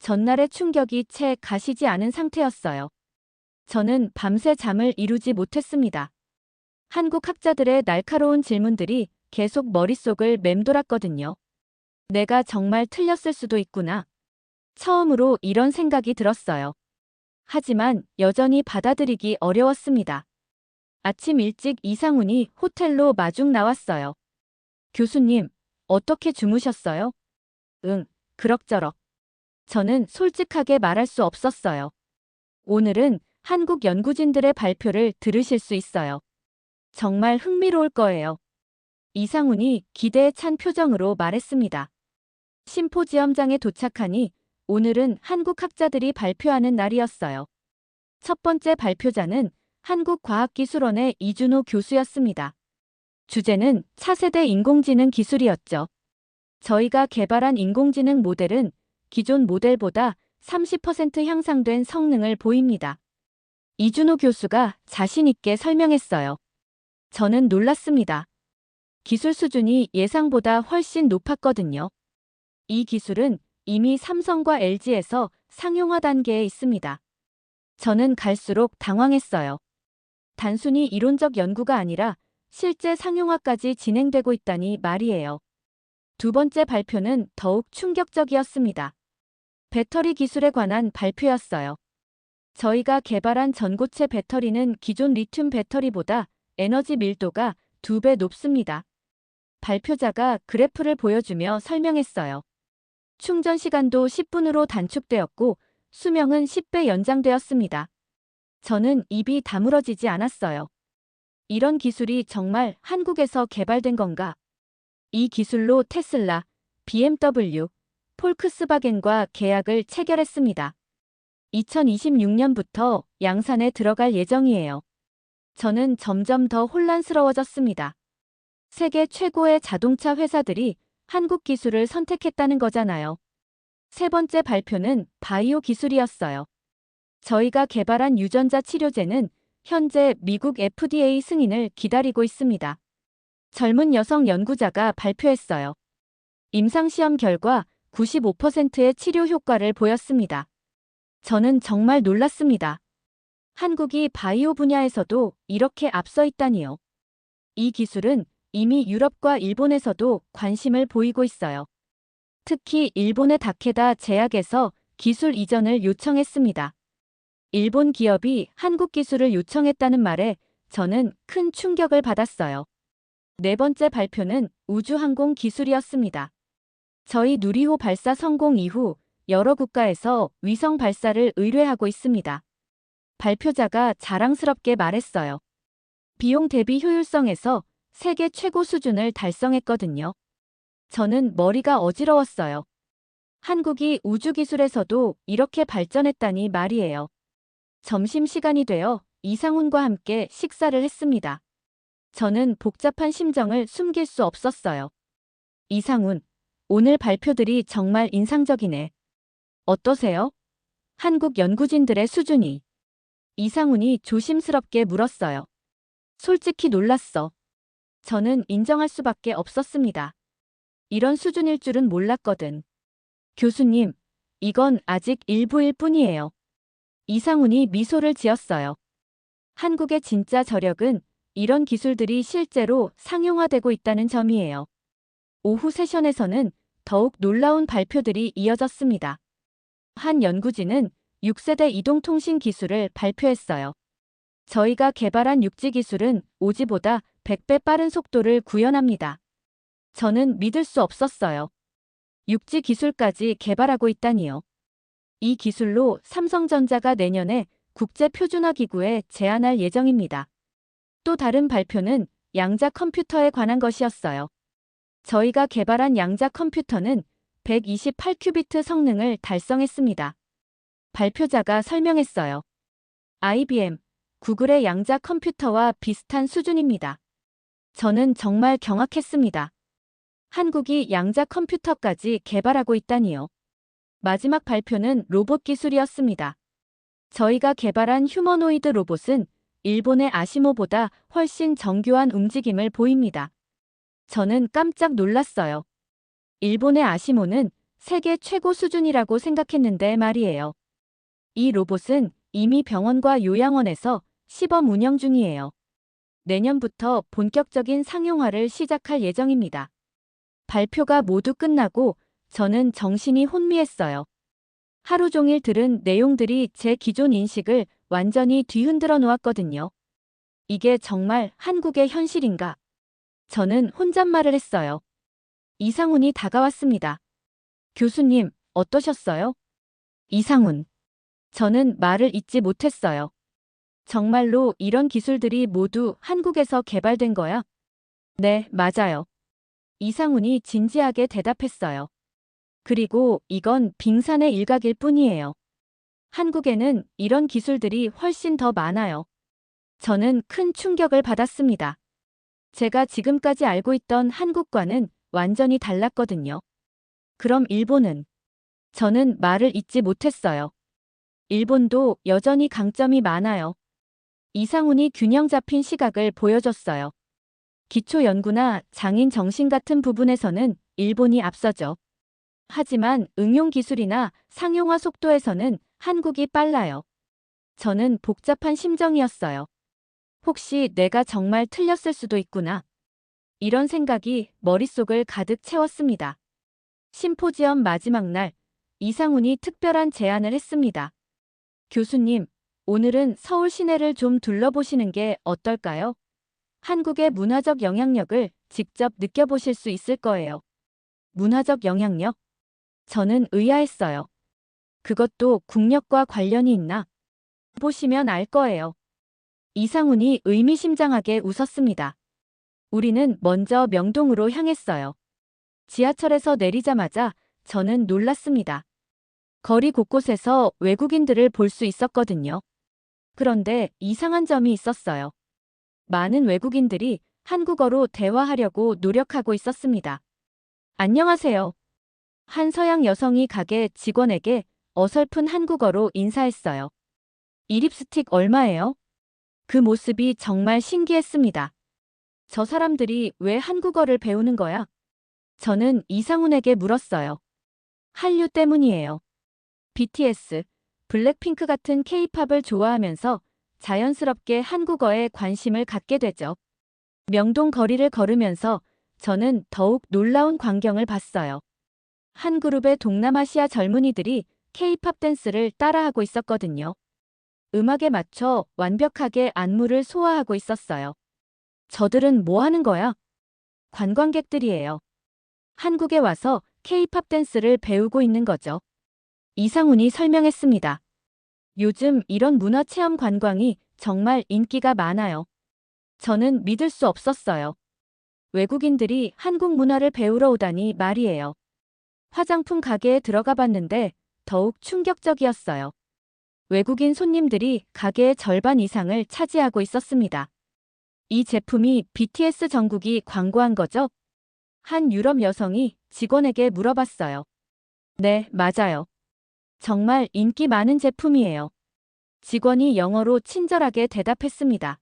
전날의 충격이 채 가시지 않은 상태였어요. 저는 밤새 잠을 이루지 못했습니다. 한국 학자들의 날카로운 질문들이 계속 머릿속을 맴돌았거든요. 내가 정말 틀렸을 수도 있구나. 처음으로 이런 생각이 들었어요. 하지만 여전히 받아들이기 어려웠습니다. 아침 일찍 이상훈이 호텔로 마중 나왔어요. 교수님, 어떻게 주무셨어요? 응, 그럭저럭. 저는 솔직하게 말할 수 없었어요. 오늘은 한국 연구진들의 발표를 들으실 수 있어요. 정말 흥미로울 거예요. 이상훈이 기대에 찬 표정으로 말했습니다. 심포지엄장에 도착하니 오늘은 한국 학자들이 발표하는 날이었어요. 첫 번째 발표자는 한국과학기술원의 이준호 교수였습니다. 주제는 차세대 인공지능 기술이었죠. 저희가 개발한 인공지능 모델은 기존 모델보다 30% 향상된 성능을 보입니다. 이준호 교수가 자신 있게 설명했어요. 저는 놀랐습니다. 기술 수준이 예상보다 훨씬 높았거든요. 이 기술은 이미 삼성과 LG에서 상용화 단계에 있습니다. 저는 갈수록 당황했어요. 단순히 이론적 연구가 아니라 실제 상용화까지 진행되고 있다니 말이에요. 두 번째 발표는 더욱 충격적이었습니다. 배터리 기술에 관한 발표였어요. 저희가 개발한 전고체 배터리는 기존 리튬 배터리보다 에너지 밀도가 2배 높습니다. 발표자가 그래프를 보여주며 설명했어요. 충전 시간도 10분으로 단축되었고 수명은 10배 연장되었습니다. 저는 입이 다물어지지 않았어요. 이런 기술이 정말 한국에서 개발된 건가? 이 기술로 테슬라, BMW, 폴크스바겐과 계약을 체결했습니다. 2026년부터 양산에 들어갈 예정이에요. 저는 점점 더 혼란스러워졌습니다. 세계 최고의 자동차 회사들이 한국 기술을 선택했다는 거잖아요. 세 번째 발표는 바이오 기술이었어요. 저희가 개발한 유전자 치료제는 현재 미국 FDA 승인을 기다리고 있습니다. 젊은 여성 연구자가 발표했어요. 임상시험 결과 95%의 치료 효과를 보였습니다. 저는 정말 놀랐습니다. 한국이 바이오 분야에서도 이렇게 앞서 있다니요. 이 기술은 이미 유럽과 일본에서도 관심을 보이고 있어요. 특히 일본의 다케다 제약에서 기술 이전을 요청했습니다. 일본 기업이 한국 기술을 요청했다는 말에 저는 큰 충격을 받았어요. 네 번째 발표는 우주항공 기술이었습니다. 저희 누리호 발사 성공 이후 여러 국가에서 위성 발사를 의뢰하고 있습니다. 발표자가 자랑스럽게 말했어요. 비용 대비 효율성에서 세계 최고 수준을 달성했거든요. 저는 머리가 어지러웠어요. 한국이 우주기술에서도 이렇게 발전했다니 말이에요. 점심시간이 되어 이상훈과 함께 식사를 했습니다. 저는 복잡한 심정을 숨길 수 없었어요. 이상훈, 오늘 발표들이 정말 인상적이네. 어떠세요? 한국 연구진들의 수준이. 이상훈이 조심스럽게 물었어요. 솔직히 놀랐어. 저는 인정할 수밖에 없었습니다. 이런 수준일 줄은 몰랐거든. 교수님, 이건 아직 일부일 뿐이에요. 이상훈이 미소를 지었어요. 한국의 진짜 저력은 이런 기술들이 실제로 상용화되고 있다는 점이에요. 오후 세션에서는 더욱 놀라운 발표들이 이어졌습니다. 한 연구진은 6세대 이동통신 기술을 발표했어요. 저희가 개발한 6G 기술은 5G보다 100배 빠른 속도를 구현합니다. 저는 믿을 수 없었어요. 6G 기술까지 개발하고 있다니요. 이 기술로 삼성전자가 내년에 국제표준화기구에 제안할 예정입니다. 또 다른 발표는 양자 컴퓨터에 관한 것이었어요. 저희가 개발한 양자 컴퓨터는 128큐비트 성능을 달성했습니다. 발표자가 설명했어요. IBM, 구글의 양자 컴퓨터와 비슷한 수준입니다. 저는 정말 경악했습니다. 한국이 양자 컴퓨터까지 개발하고 있다니요. 마지막 발표는 로봇 기술이었습니다. 저희가 개발한 휴머노이드 로봇은 일본의 아시모보다 훨씬 정교한 움직임을 보입니다. 저는 깜짝 놀랐어요. 일본의 아시모는 세계 최고 수준이라고 생각했는데 말이에요. 이 로봇은 이미 병원과 요양원에서 시범 운영 중이에요. 내년부터 본격적인 상용화를 시작할 예정입니다. 발표가 모두 끝나고 저는 정신이 혼미했어요. 하루 종일 들은 내용들이 제 기존 인식을 완전히 뒤흔들어 놓았거든요. 이게 정말 한국의 현실인가? 저는 혼잣말을 했어요. 이상훈이 다가왔습니다. 교수님, 어떠셨어요? 이상훈. 저는 말을 잇지 못했어요. 정말로 이런 기술들이 모두 한국에서 개발된 거야? 네, 맞아요. 이상훈이 진지하게 대답했어요. 그리고 이건 빙산의 일각일 뿐이에요. 한국에는 이런 기술들이 훨씬 더 많아요. 저는 큰 충격을 받았습니다. 제가 지금까지 알고 있던 한국과는 완전히 달랐거든요. 그럼 일본은? 저는 말을 잇지 못했어요. 일본도 여전히 강점이 많아요. 이상훈이 균형 잡힌 시각을 보여줬어요. 기초 연구나 장인 정신 같은 부분에서는 일본이 앞서죠. 하지만 응용 기술이나 상용화 속도에서는 한국이 빨라요. 저는 복잡한 심정이었어요. 혹시 내가 정말 틀렸을 수도 있구나. 이런 생각이 머릿속을 가득 채웠습니다. 심포지엄 마지막 날, 이상훈이 특별한 제안을 했습니다. 교수님, 오늘은 서울 시내를 좀 둘러보시는 게 어떨까요? 한국의 문화적 영향력을 직접 느껴보실 수 있을 거예요. 문화적 영향력? 저는 의아했어요. 그것도 국력과 관련이 있나? 보시면 알 거예요. 이상훈이 의미심장하게 웃었습니다. 우리는 먼저 명동으로 향했어요. 지하철에서 내리자마자 저는 놀랐습니다. 거리 곳곳에서 외국인들을 볼 수 있었거든요. 그런데 이상한 점이 있었어요. 많은 외국인들이 한국어로 대화하려고 노력하고 있었습니다. 안녕하세요. 한 서양 여성이 가게 직원에게 어설픈 한국어로 인사했어요. 이 립스틱 얼마예요? 그 모습이 정말 신기했습니다. 저 사람들이 왜 한국어를 배우는 거야? 저는 이상훈에게 물었어요. 한류 때문이에요. BTS, 블랙핑크 같은 K-팝을 좋아하면서 자연스럽게 한국어에 관심을 갖게 되죠. 명동 거리를 걸으면서 저는 더욱 놀라운 광경을 봤어요. 한 그룹의 동남아시아 젊은이들이 K-팝 댄스를 따라하고 있었거든요. 음악에 맞춰 완벽하게 안무를 소화하고 있었어요. 저들은 뭐 하는 거야? 관광객들이에요. 한국에 와서 K-팝 댄스를 배우고 있는 거죠. 이상훈이 설명했습니다. 요즘 이런 문화체험 관광이 정말 인기가 많아요. 저는 믿을 수 없었어요. 외국인들이 한국 문화를 배우러 오다니 말이에요. 화장품 가게에 들어가 봤는데 더욱 충격적이었어요. 외국인 손님들이 가게의 절반 이상을 차지하고 있었습니다. 이 제품이 BTS 정국이 광고한 거죠? 한 유럽 여성이 직원에게 물어봤어요. 네, 맞아요. 정말 인기 많은 제품이에요. 직원이 영어로 친절하게 대답했습니다.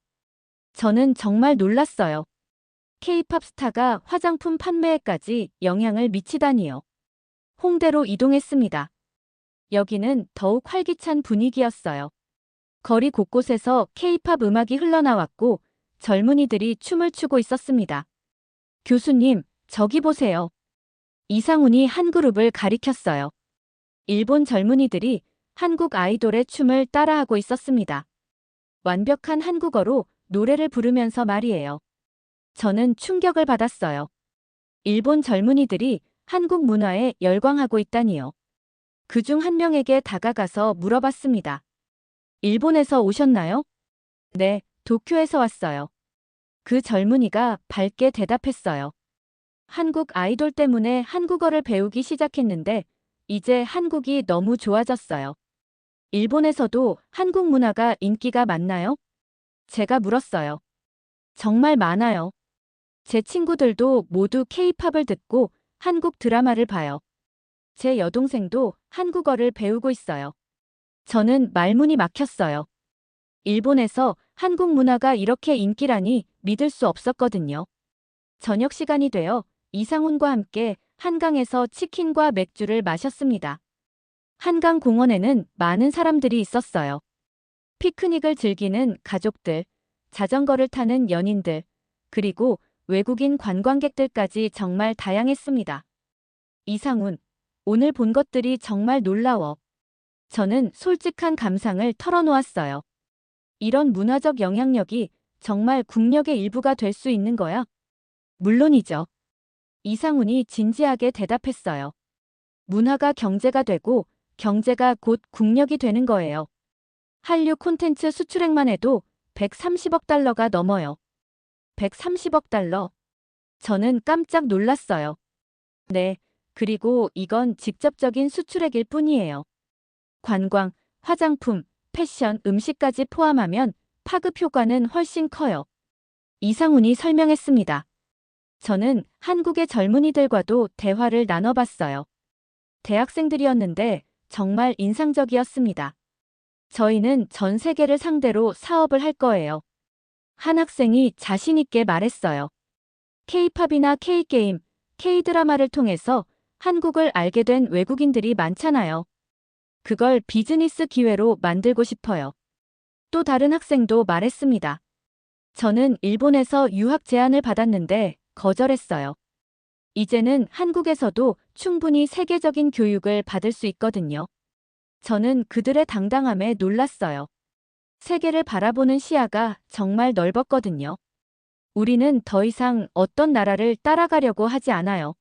저는 정말 놀랐어요. K-팝 스타가 화장품 판매에까지 영향을 미치다니요. 홍대로 이동했습니다. 여기는 더욱 활기찬 분위기였어요. 거리 곳곳에서 K-팝 음악이 흘러나왔고 젊은이들이 춤을 추고 있었습니다. 교수님, 저기 보세요. 이상훈이 한 그룹을 가리켰어요. 일본 젊은이들이 한국 아이돌의 춤을 따라하고 있었습니다. 완벽한 한국어로 노래를 부르면서 말이에요. 저는 충격을 받았어요. 일본 젊은이들이 한국 문화에 열광하고 있다니요. 그중 한 명에게 다가가서 물어봤습니다. 일본에서 오셨나요? 네, 도쿄에서 왔어요. 그 젊은이가 밝게 대답했어요. 한국 아이돌 때문에 한국어를 배우기 시작했는데 이제 한국이 너무 좋아졌어요. 일본에서도 한국 문화가 인기가 많나요? 제가 물었어요. 정말 많아요. 제 친구들도 모두 K-팝을 듣고 한국 드라마를 봐요. 제 여동생도 한국어를 배우고 있어요. 저는 말문이 막혔어요. 일본에서 한국 문화가 이렇게 인기라니 믿을 수 없었거든요. 저녁 시간이 되어 이상훈과 함께 한강에서 치킨과 맥주를 마셨습니다. 한강 공원에는 많은 사람들이 있었어요. 피크닉을 즐기는 가족들, 자전거를 타는 연인들, 그리고 외국인 관광객들까지 정말 다양했습니다. 이상훈, 오늘 본 것들이 정말 놀라워. 저는 솔직한 감상을 털어놓았어요. 이런 문화적 영향력이 정말 국력의 일부가 될 수 있는 거야? 물론이죠. 이상훈이 진지하게 대답했어요. 문화가 경제가 되고 경제가 곧 국력이 되는 거예요. 한류 콘텐츠 수출액만 해도 130억 달러가 넘어요. 130억 달러. 저는 깜짝 놀랐어요. 네, 그리고 이건 직접적인 수출액일 뿐이에요. 관광, 화장품, 패션, 음식까지 포함하면 파급 효과는 훨씬 커요. 이상훈이 설명했습니다. 저는 한국의 젊은이들과도 대화를 나눠봤어요. 대학생들이었는데 정말 인상적이었습니다. 저희는 전 세계를 상대로 사업을 할 거예요. 한 학생이 자신 있게 말했어요. K-팝이나 K-게임, K-드라마를 통해서 한국을 알게 된 외국인들이 많잖아요. 그걸 비즈니스 기회로 만들고 싶어요. 또 다른 학생도 말했습니다. 저는 일본에서 유학 제안을 받았는데 거절했어요. 이제는 한국에서도 충분히 세계적인 교육을 받을 수 있거든요. 저는 그들의 당당함에 놀랐어요. 세계를 바라보는 시야가 정말 넓었거든요. 우리는 더 이상 어떤 나라를 따라가려고 하지 않아요.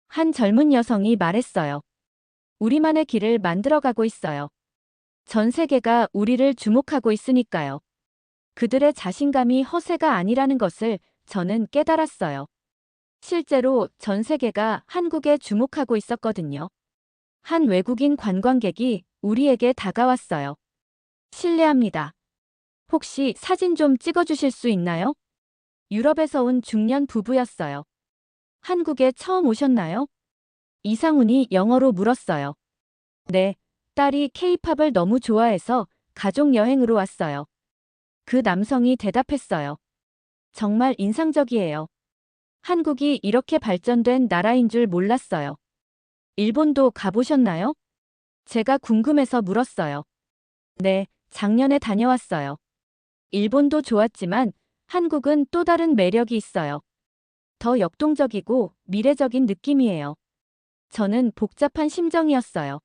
한 젊은 여성이 말했어요. 우리만의 길을 만들어가고 있어요. 전 세계가 우리를 주목하고 있으니까요. 그들의 자신감이 허세가 아니라는 것을 저는 깨달았어요. 실제로 전 세계가 한국에 주목하고 있었거든요. 한 외국인 관광객이 우리에게 다가왔어요. 실례합니다. 혹시 사진 좀 찍어주실 수 있나요? 유럽에서 온 중년 부부였어요. 한국에 처음 오셨나요? 이상훈이 영어로 물었어요. 네, 딸이 케이팝을 너무 좋아해서 가족 여행으로 왔어요. 그 남성이 대답했어요. 정말 인상적이에요. 한국이 이렇게 발전된 나라인 줄 몰랐어요. 일본도 가보셨나요? 제가 궁금해서 물었어요. 네, 작년에 다녀왔어요. 일본도 좋았지만 한국은 또 다른 매력이 있어요. 더 역동적이고 미래적인 느낌이에요. 저는 복잡한 심정이었어요.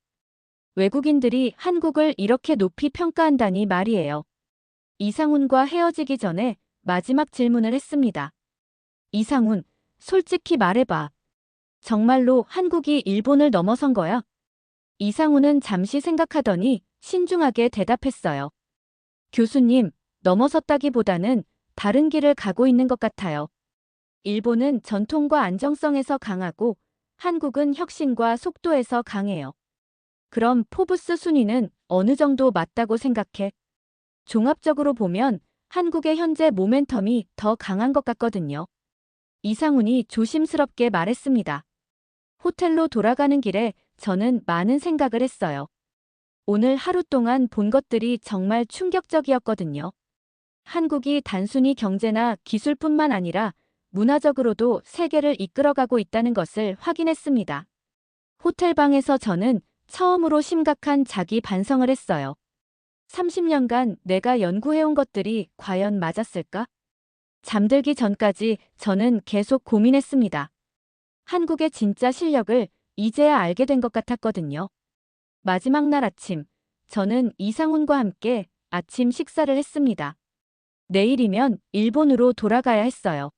외국인들이 한국을 이렇게 높이 평가한다니 말이에요. 이상훈과 헤어지기 전에 마지막 질문을 했습니다. 이상훈, 솔직히 말해봐. 정말로 한국이 일본을 넘어선 거야? 이상훈은 잠시 생각하더니 신중하게 대답했어요. 교수님, 넘어섰다기보다는 다른 길을 가고 있는 것 같아요. 일본은 전통과 안정성에서 강하고 한국은 혁신과 속도에서 강해요. 그럼 포브스 순위는 어느 정도 맞다고 생각해? 종합적으로 보면 한국의 현재 모멘텀이 더 강한 것 같거든요. 이상훈이 조심스럽게 말했습니다. 호텔로 돌아가는 길에 저는 많은 생각을 했어요. 오늘 하루 동안 본 것들이 정말 충격적이었거든요. 한국이 단순히 경제나 기술뿐만 아니라 문화적으로도 세계를 이끌어가고 있다는 것을 확인했습니다. 호텔방에서 저는 처음으로 심각한 자기 반성을 했어요. 30년간 내가 연구해온 것들이 과연 맞았을까? 잠들기 전까지 저는 계속 고민했습니다. 한국의 진짜 실력을 이제야 알게 된 것 같았거든요. 마지막 날 아침, 저는 이상훈과 함께 아침 식사를 했습니다. 내일이면 일본으로 돌아가야 했어요.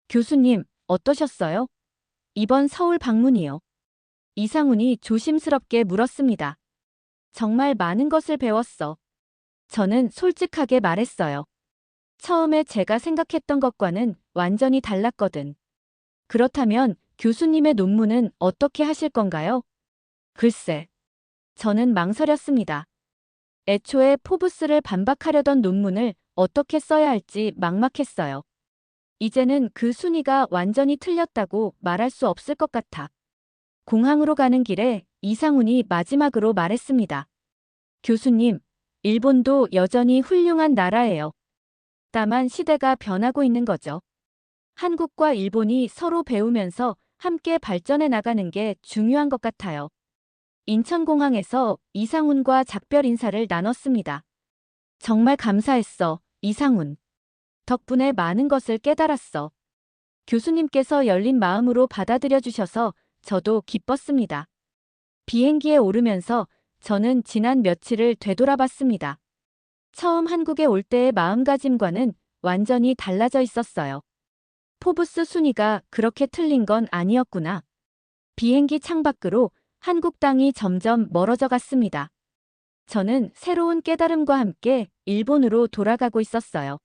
교수님, 어떠셨어요? 이번 서울 방문이요. 이상훈이 조심스럽게 물었습니다. 정말 많은 것을 배웠어. 저는 솔직하게 말했어요. 처음에 제가 생각했던 것과는 완전히 달랐거든. 그렇다면 교수님의 논문은 어떻게 하실 건가요? 글쎄, 저는 망설였습니다. 애초에 포브스를 반박하려던 논문을 어떻게 써야 할지 막막했어요. 이제는 그 순위가 완전히 틀렸다고 말할 수 없을 것 같아. 공항으로 가는 길에 이상훈이 마지막으로 말했습니다. 교수님, 일본도 여전히 훌륭한 나라예요. 다만 시대가 변하고 있는 거죠. 한국과 일본이 서로 배우면서 함께 발전해 나가는 게 중요한 것 같아요. 인천공항에서 이상훈과 작별 인사를 나눴습니다. 정말 감사했어, 이상훈. 덕분에 많은 것을 깨달았어. 교수님께서 열린 마음으로 받아들여 주셔서 저도 기뻤습니다. 비행기에 오르면서 저는 지난 며칠을 되돌아봤습니다. 처음 한국에 올 때의 마음가짐과는 완전히 달라져 있었어요. 포브스 순위가 그렇게 틀린 건 아니었구나. 비행기 창밖으로 한국 땅이 점점 멀어져 갔습니다. 저는 새로운 깨달음과 함께 일본으로 돌아가고 있었어요.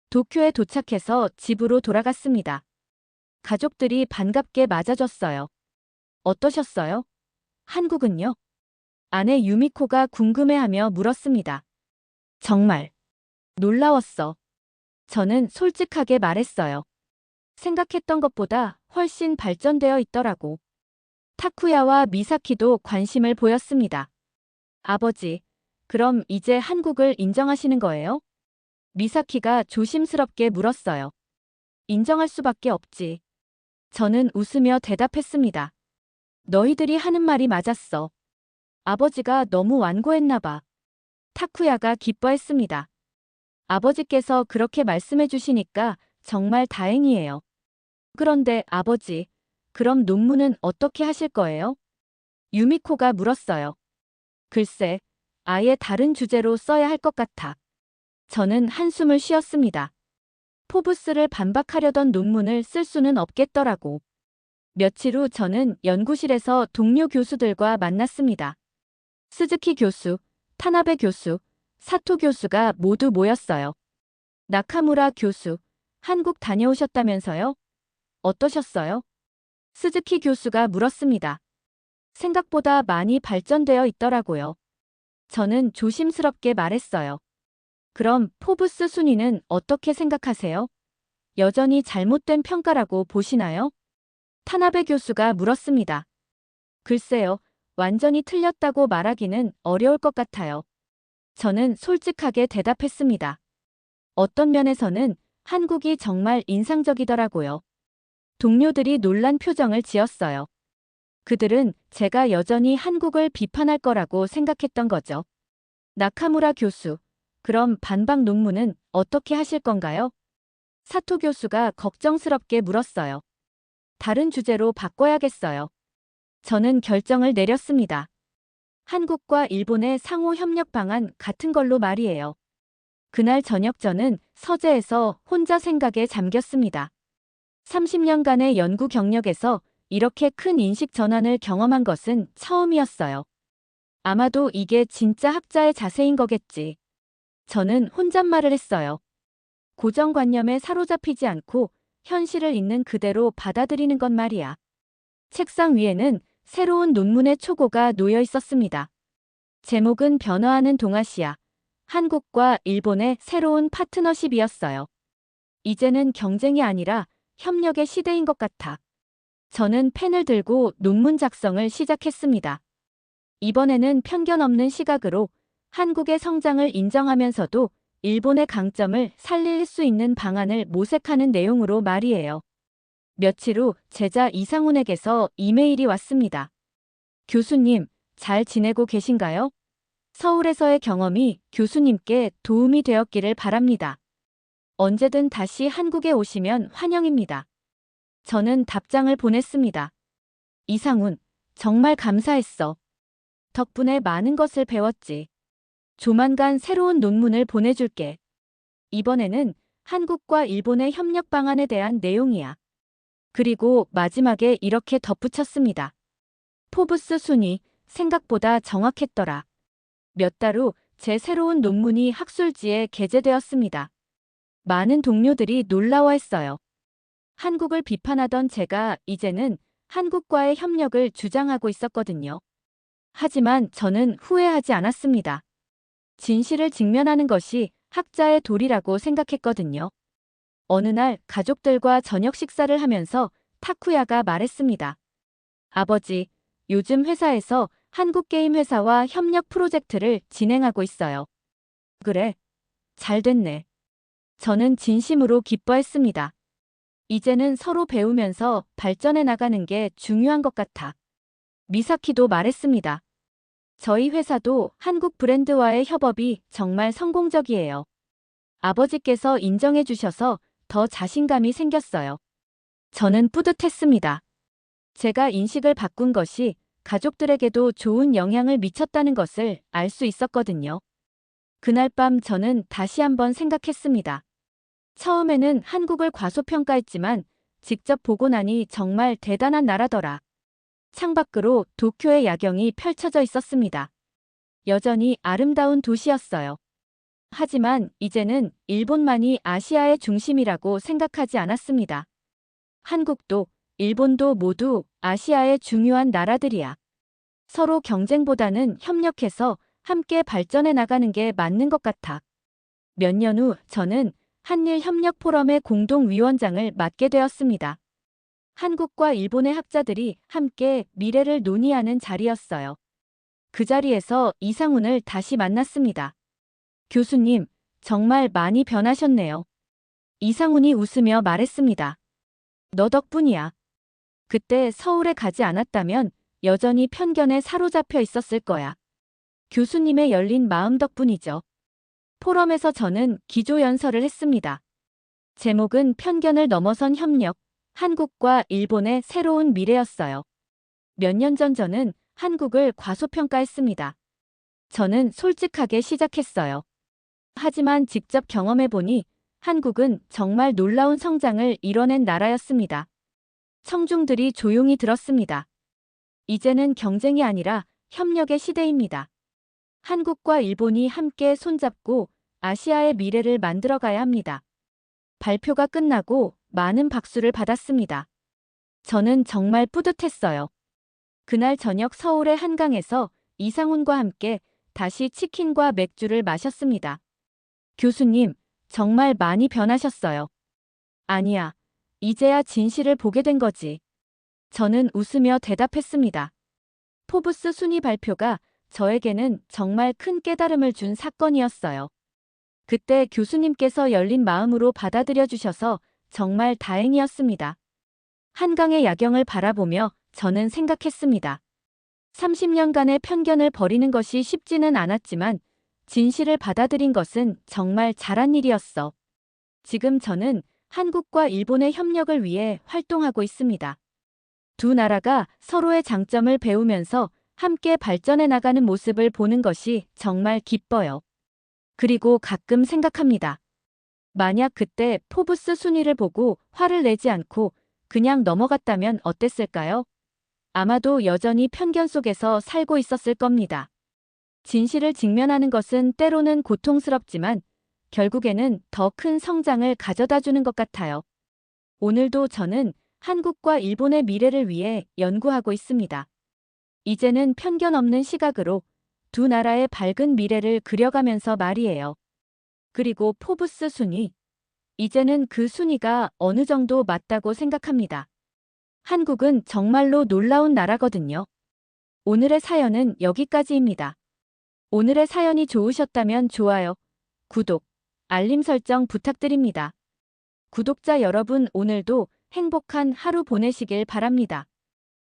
도쿄에 도착해서 집으로 돌아갔습니다. 가족들이 반갑게 맞아줬어요. 어떠셨어요? 한국은요? 아내 유미코가 궁금해하며 물었습니다. 정말 놀라웠어. 저는 솔직하게 말했어요. 생각했던 것보다 훨씬 발전되어 있더라고. 타쿠야와 미사키도 관심을 보였습니다. 아버지, 그럼 이제 한국을 인정하시는 거예요? 미사키가 조심스럽게 물었어요. 인정할 수밖에 없지. 저는 웃으며 대답했습니다. 너희들이 하는 말이 맞았어. 아버지가 너무 완고했나 봐. 타쿠야가 기뻐했습니다. 아버지께서 그렇게 말씀해 주시니까 정말 다행이에요. 그런데 아버지, 그럼 논문은 어떻게 하실 거예요? 유미코가 물었어요. 글쎄, 아예 다른 주제로 써야 할 것 같아. 저는 한숨을 쉬었습니다. 포브스를 반박하려던 논문을 쓸 수는 없겠더라고. 며칠 후 저는 연구실에서 동료 교수들과 만났습니다. 스즈키 교수, 타나베 교수, 사토 교수가 모두 모였어요. 나카무라 교수, 한국 다녀오셨다면서요? 어떠셨어요? 스즈키 교수가 물었습니다. 생각보다 많이 발전되어 있더라고요. 저는 조심스럽게 말했어요. 그럼 포브스 순위는 어떻게 생각하세요? 여전히 잘못된 평가라고 보시나요? 타나베 교수가 물었습니다. 글쎄요, 완전히 틀렸다고 말하기는 어려울 것 같아요. 저는 솔직하게 대답했습니다. 어떤 면에서는 한국이 정말 인상적이더라고요. 동료들이 놀란 표정을 지었어요. 그들은 제가 여전히 한국을 비판할 거라고 생각했던 거죠. 나카무라 교수, 그럼 반박 논문은 어떻게 하실 건가요? 사토 교수가 걱정스럽게 물었어요. 다른 주제로 바꿔야겠어요. 저는 결정을 내렸습니다. 한국과 일본의 상호 협력 방안 같은 걸로 말이에요. 그날 저녁 저는 서재에서 혼자 생각에 잠겼습니다. 30년간의 연구 경력에서 이렇게 큰 인식 전환을 경험한 것은 처음이었어요. 아마도 이게 진짜 학자의 자세인 거겠지. 저는 혼잣말을 했어요. 고정관념에 사로잡히지 않고 현실을 있는 그대로 받아들이는 것 말이야. 책상 위에는 새로운 논문의 초고가 놓여 있었습니다. 제목은 변화하는 동아시아, 한국과 일본의 새로운 파트너십이었어요. 이제는 경쟁이 아니라 협력의 시대인 것 같아. 저는 펜을 들고 논문 작성을 시작했습니다. 이번에는 편견 없는 시각으로 한국의 성장을 인정하면서도 일본의 강점을 살릴 수 있는 방안을 모색하는 내용으로 말이에요. 며칠 후 제자 이상훈에게서 이메일이 왔습니다. 교수님, 잘 지내고 계신가요? 서울에서의 경험이 교수님께 도움이 되었기를 바랍니다. 언제든 다시 한국에 오시면 환영입니다. 저는 답장을 보냈습니다. 이상훈, 정말 감사했어. 덕분에 많은 것을 배웠지. 조만간 새로운 논문을 보내줄게. 이번에는 한국과 일본의 협력 방안에 대한 내용이야. 그리고 마지막에 이렇게 덧붙였습니다. 포브스 순위, 생각보다 정확했더라. 몇 달 후 제 새로운 논문이 학술지에 게재되었습니다. 많은 동료들이 놀라워했어요. 한국을 비판하던 제가 이제는 한국과의 협력을 주장하고 있었거든요. 하지만 저는 후회하지 않았습니다. 진실을 직면하는 것이 학자의 도리라고 생각했거든요. 어느 날 가족들과 저녁 식사를 하면서 타쿠야가 말했습니다. 아버지, 요즘 회사에서 한국게임 회사와 협력 프로젝트를 진행하고 있어요. 그래, 잘 됐네. 저는 진심으로 기뻐했습니다. 이제는 서로 배우면서 발전해 나가는 게 중요한 것 같아. 미사키도 말했습니다. 저희 회사도 한국 브랜드와의 협업이 정말 성공적이에요. 아버지께서 인정해 주셔서 더 자신감이 생겼어요. 저는 뿌듯했습니다. 제가 인식을 바꾼 것이 가족들에게도 좋은 영향을 미쳤다는 것을 알 수 있었거든요. 그날 밤 저는 다시 한번 생각했습니다. 처음에는 한국을 과소평가했지만 직접 보고 나니 정말 대단한 나라더라. 창밖으로 도쿄의 야경이 펼쳐져 있었습니다. 여전히 아름다운 도시였어요. 하지만 이제는 일본만이 아시아의 중심이라고 생각하지 않았습니다. 한국도 일본도 모두 아시아의 중요한 나라들이야. 서로 경쟁보다는 협력해서 함께 발전해 나가는 게 맞는 것 같아. 몇 년 후 저는 한일협력포럼의 공동위원장을 맡게 되었습니다. 한국과 일본의 학자들이 함께 미래를 논의하는 자리였어요. 그 자리에서 이상훈을 다시 만났습니다. 교수님, 정말 많이 변하셨네요. 이상훈이 웃으며 말했습니다. 너 덕분이야. 그때 서울에 가지 않았다면 여전히 편견에 사로잡혀 있었을 거야. 교수님의 열린 마음 덕분이죠. 포럼에서 저는 기조연설을 했습니다. 제목은 편견을 넘어선 협력, 한국과 일본의 새로운 미래였어요. 몇 년 전 저는 한국을 과소평가했습니다. 저는 솔직하게 시작했어요. 하지만 직접 경험해보니 한국은 정말 놀라운 성장을 이뤄낸 나라였습니다. 청중들이 조용히 들었습니다. 이제는 경쟁이 아니라 협력의 시대입니다. 한국과 일본이 함께 손잡고 아시아의 미래를 만들어가야 합니다. 발표가 끝나고 많은 박수를 받았습니다. 저는 정말 뿌듯했어요. 그날 저녁 서울의 한강에서 이상훈과 함께 다시 치킨과 맥주를 마셨습니다. 교수님, 정말 많이 변하셨어요. 아니야, 이제야 진실을 보게 된 거지. 저는 웃으며 대답했습니다. 포브스 순위 발표가 저에게는 정말 큰 깨달음을 준 사건이었어요. 그때 교수님께서 열린 마음으로 받아들여 주셔서 정말 다행이었습니다. 한강의 야경을 바라보며 저는 생각했습니다. 30년간의 편견을 버리는 것이 쉽지는 않았지만 진실을 받아들인 것은 정말 잘한 일이었어. 지금 저는 한국과 일본의 협력을 위해 활동하고 있습니다. 두 나라가 서로의 장점을 배우면서 함께 발전해 나가는 모습을 보는 것이 정말 기뻐요. 그리고 가끔 생각합니다. 만약 그때 포브스 순위를 보고 화를 내지 않고 그냥 넘어갔다면 어땠을까요? 아마도 여전히 편견 속에서 살고 있었을 겁니다. 진실을 직면하는 것은 때로는 고통스럽지만 결국에는 더 큰 성장을 가져다 주는 것 같아요. 오늘도 저는 한국과 일본의 미래를 위해 연구하고 있습니다. 이제는 편견 없는 시각으로 두 나라의 밝은 미래를 그려가면서 말이에요. 그리고 포브스 순위. 이제는 그 순위가 어느 정도 맞다고 생각합니다. 한국은 정말로 놀라운 나라거든요. 오늘의 사연은 여기까지입니다. 오늘의 사연이 좋으셨다면 좋아요, 구독, 알림 설정 부탁드립니다. 구독자 여러분 오늘도 행복한 하루 보내시길 바랍니다.